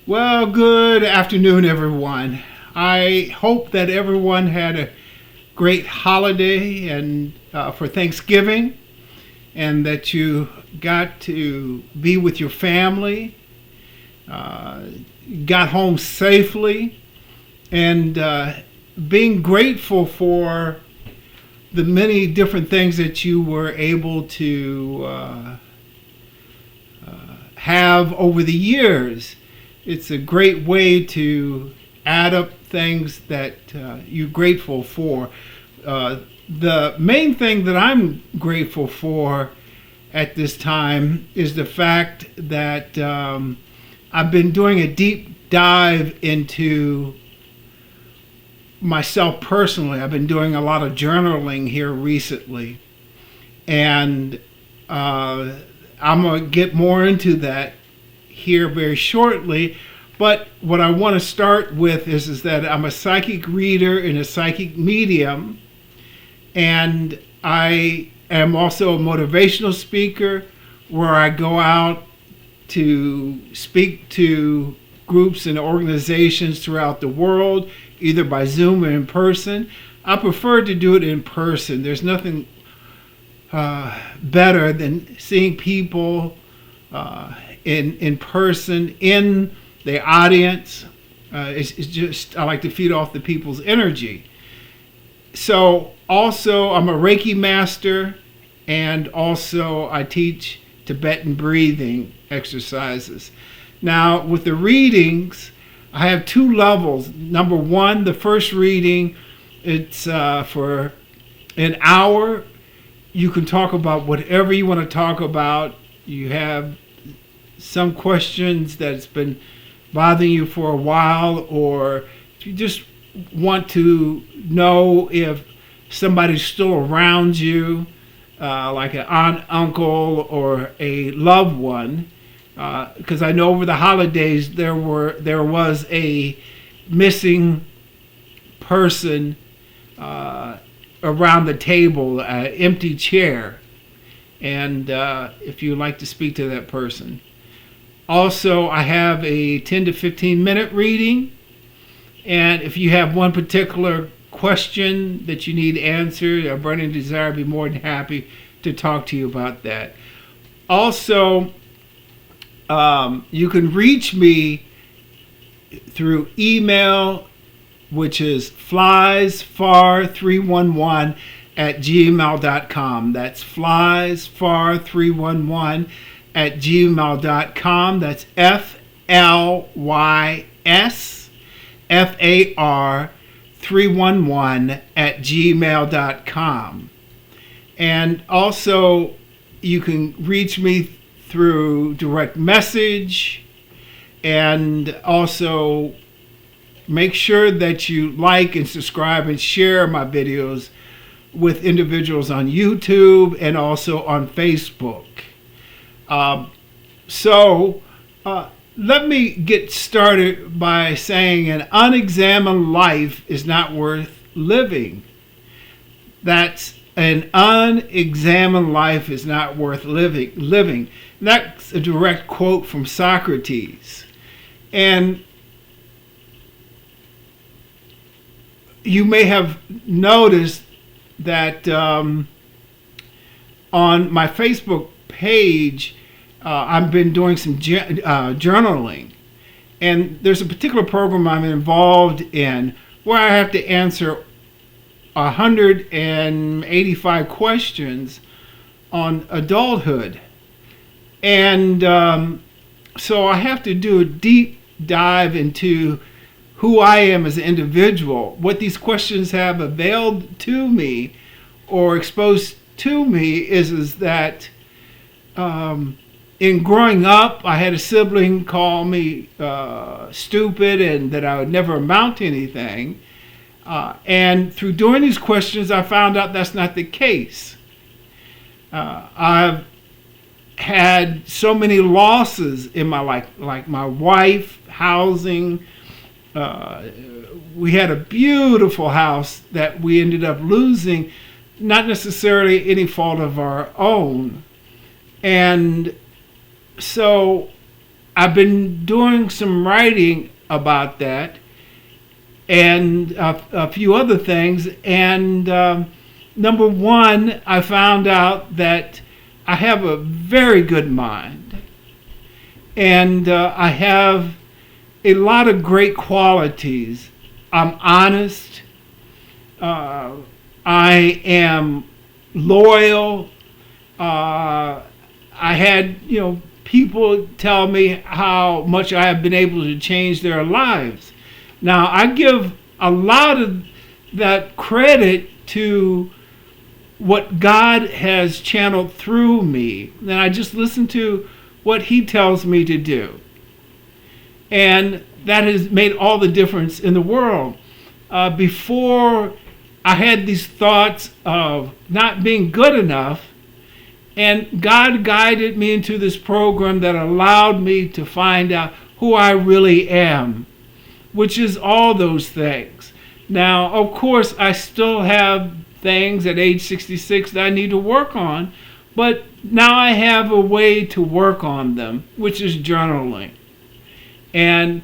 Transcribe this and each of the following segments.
Well, good afternoon, everyone. I hope that everyone had a great holiday and for Thanksgiving, and that you got to be with your family, uh, got home safely, and being grateful for the many different things that you were able to have over the years. It's a great way to add up things that you're grateful for. The main thing that I'm grateful for at this time is the fact that I've been doing a deep dive into myself personally. I've been doing a lot of journaling here recently, and I'm going to get more into that here very shortly. But what I want to start with is that I'm a psychic reader and a psychic medium, and I am also a motivational speaker where I go out to speak to groups and organizations throughout the world, either by Zoom or in person. I prefer to do it in person. There's nothing better than seeing people in person, in the audience. It's just, I like to feed off the people's energy. So also I'm a Reiki master, and also I teach Tibetan breathing exercises. Now with the readings, I have two levels. Number one, the first reading, it's for an hour. You can talk about whatever you want to talk about. You have some questions that's been bothering you for a while, or if you just want to know if somebody's still around you, like an aunt, uncle, or a loved one. Because I know over the holidays there was a missing person around the table, an empty chair, and if you'd like to speak to that person. Also, I have a 10 to 15 minute reading, and if you have one particular question that you need answered, a burning desire, I'd be more than happy to talk to you about that. Also, you can reach me through email, which is fliesfar311 at gmail.com. That's fliesfar311 at gmail.com. That's FLYSFAR311 at gmail.com. And also, you can reach me through direct message, and also make sure that you like and subscribe and share my videos with individuals on YouTube and also on Facebook. Let me get started by saying an unexamined life is not worth living. That's an unexamined life is not worth living. That's a direct quote from Socrates. And you may have noticed that on my Facebook page, I've been doing some journaling. And there's a particular program I'm involved in where I have to answer 185 questions on adulthood. And so I have to do a deep dive into who I am as an individual, what these questions have availed to me or exposed to me is that in growing up, I had a sibling call me stupid and that I would never amount to anything. And through doing these questions, I found out that's not the case. I've had so many losses in my life, like my wife, housing. We had a beautiful house that we ended up losing, not necessarily any fault of our own. And so I've been doing some writing about that and a few other things. And number one, I found out that I have a very good mind. And I have a lot of great qualities. I'm honest. I am loyal. I had, people tell me how much I have been able to change their lives. Now, I give a lot of that credit to what God has channeled through me. And I just listen to what He tells me to do. And that has made all the difference in the world. Before, I had these thoughts of not being good enough, and God guided me into this program that allowed me to find out who I really am, which is all those things. Now, of course, I still have things at age 66 that I need to work on, but now I have a way to work on them, which is journaling. And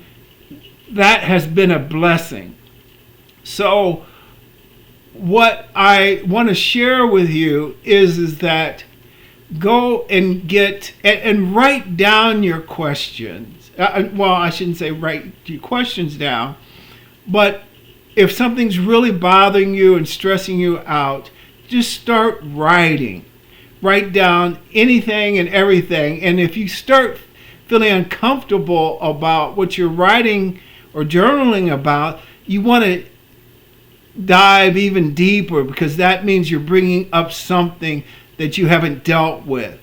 that has been a blessing. So what I want to share with you is that go and get and write down your questions. Well, I shouldn't say write your questions down, but if something's really bothering you and stressing you out, just start writing. Write down anything and everything. And if you start feeling uncomfortable about what you're writing or journaling about, you want to dive even deeper, because that means you're bringing up something that you haven't dealt with.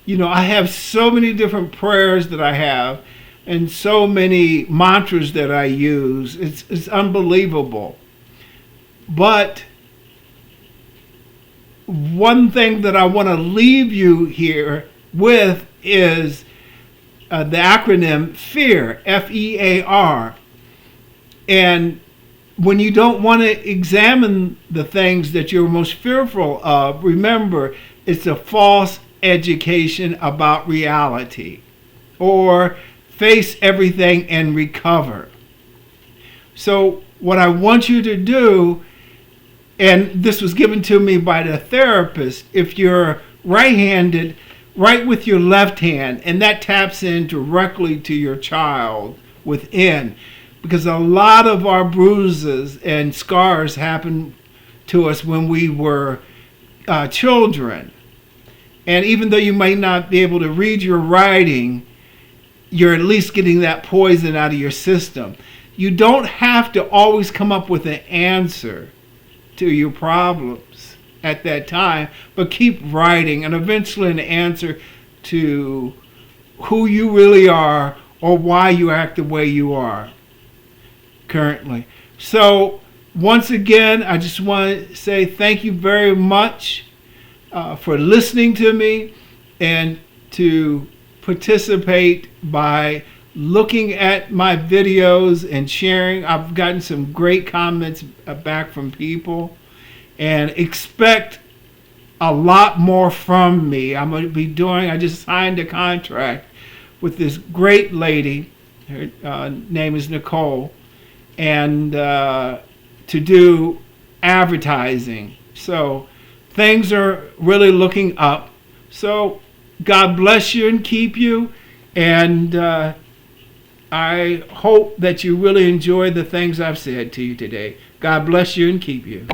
I have so many different prayers that I have and so many mantras that I use. It's unbelievable. But one thing that I want to leave you here with is the acronym FEAR, F-E-A-R. And when you don't want to examine the things that you're most fearful of, remember, it's a false education about reality. Or face everything and recover. So what I want you to do, and this was given to me by the therapist, if you're right-handed, write with your left hand, and that taps in directly to your child within. Because a lot of our bruises and scars happen to us when we were children. And even though you might not be able to read your writing, you're at least getting that poison out of your system. You don't have to always come up with an answer to your problems at that time, but keep writing, and eventually an answer to who you really are or why you act the way you are currently. So once again, I just want to say thank you very much for listening to me and to participate by looking at my videos and sharing. I've gotten some great comments back from people, and expect a lot more from me. I'm going to be doing, I just signed a contract with this great lady, her name is Nicole, and to do advertising. So things are really looking up. So God bless you and keep you, and I hope that you really enjoy the things I've said to you today. God bless you and keep you.